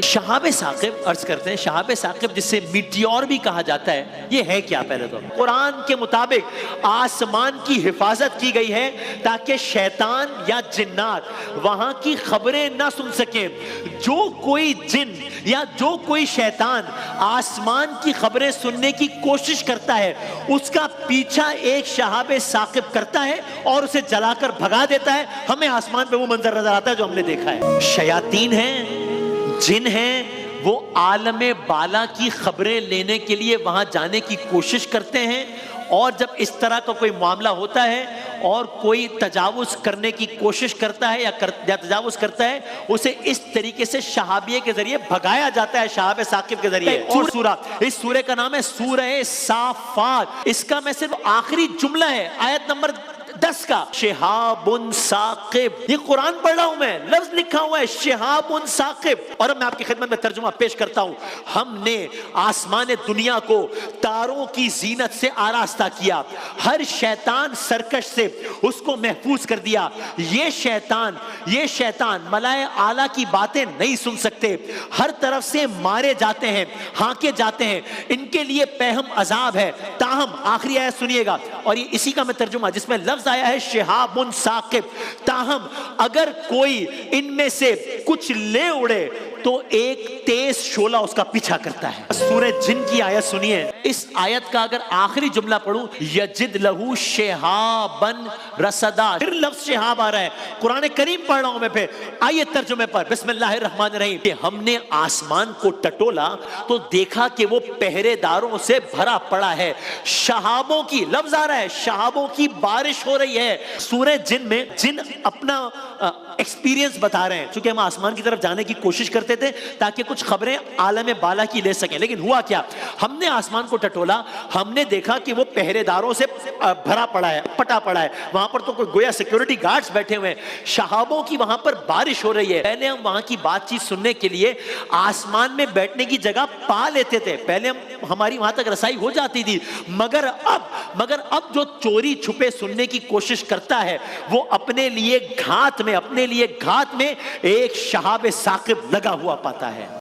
شہاب ثاقب عرض کرتے ہیں، شہاب ثاقب جسے میٹیور بھی کہا جاتا ہے، یہ ہے کیا؟ پہلے تو قرآن کے مطابق آسمان کی حفاظت کی گئی ہے تاکہ شیطان یا جنات وہاں کی خبریں نہ سن سکیں۔ جو کوئی جن یا جو کوئی شیطان آسمان کی خبریں سننے کی کوشش کرتا ہے، اس کا پیچھا ایک شہاب ثاقب کرتا ہے اور اسے جلا کر بھگا دیتا ہے۔ ہمیں آسمان پہ وہ منظر نظر آتا ہے جو ہم نے دیکھا ہے۔ شیاطین ہیں، جن ہیں، وہ عالم بالا کی خبریں لینے کے لیے وہاں جانے کی کوشش کرتے ہیں، اور جب اس طرح کا کوئی معاملہ ہوتا ہے اور کوئی تجاوز کرنے کی کوشش کرتا ہے یا تجاوز کرتا ہے، اسے اس طریقے سے شہابیے کے ذریعے بھگایا جاتا ہے، شہاب ثاقب کے ذریعے۔ اور سورہ، اس سورہ کا نام ہے سورہ صافات۔ اس کا میں صرف آخری جملہ ہے آیت نمبر 10 کا، شہاب ثاقب۔ یہ قرآن پڑھ رہا ہوں میں، لفظ لکھا ہوا ہے شہاب ثاقب۔ اور اب میں آپ کی خدمت میں ترجمہ پیش کرتا ہوں۔ ہم نے آسمان دنیا کو تاروں کی زینت سے آراستہ کیا، ہر شیطان سرکش سے اس کو محفوظ کر دیا۔ یہ شیطان ملائے اعلیٰ کی باتیں نہیں سن سکتے، ہر طرف سے مارے جاتے ہیں، ہانکے جاتے ہیں، ان کے لیے پیہم عذاب ہے۔ تاہم آخری آیت سنیے گا، اور یہ اسی کا میں ترجمہ جس میں لفظ آیا ہے شہاب ثاقب، تاہم اگر کوئی ان میں سے کچھ لے اڑے تو ایک تیز شعلہ اس کا پیچھا کرتا ہے۔ سورہ جن کی آیت سنیے، اس آیت کا اگر آخری جملہ پڑھوں، یجد لہو شہابا رصدا، پھر لفظ شہاب آ رہا ہے۔ قرآن کریم پڑھ رہا ہوں میں، پھر آئیے ترجمے پر، بسم اللہ الرحمن الرحیم۔ کہ ہم نے آسمان کو ٹٹولا تو دیکھا کہ وہ پہرے داروں سے بھرا پڑا ہے، شہابوں کی، لفظ آ رہا ہے شہابوں کی بارش ہو رہی ہے۔ سورہ جن میں جن اپنا ایکسپیرینس بتا رہے ہیں، چونکہ ہم آسمان کی طرف جانے کی کوشش کرتے تھے تاکہ کچھ خبریں عالم بالا کی لے سکیں، لیکن ہوا کیا؟ ہم نے آسمان کو ٹٹولا، ہم نے دیکھا کہ وہ پہرے داروں سے بھرا پڑا ہے، پٹا پڑا ہے، وہاں پر تو کوئی گویا سیکیورٹی گارڈز بیٹھے ہوئے ہیں، شہابوں کی وہاں پر بارش ہو رہی ہے۔ پہلے ہم وہاں کی بات چیت سننے کے لیے آسمان میں بیٹھنے کی جگہ پا لیتے تھے، پہلے ہماری وہاں تک رسائی ہو جاتی تھی، مگر اب جو چوری چھپے سننے کی کوشش کرتا ہے، وہ اپنے لیے گھات میں ایک شہاب ثاقب لگا ہوا پاتا ہے۔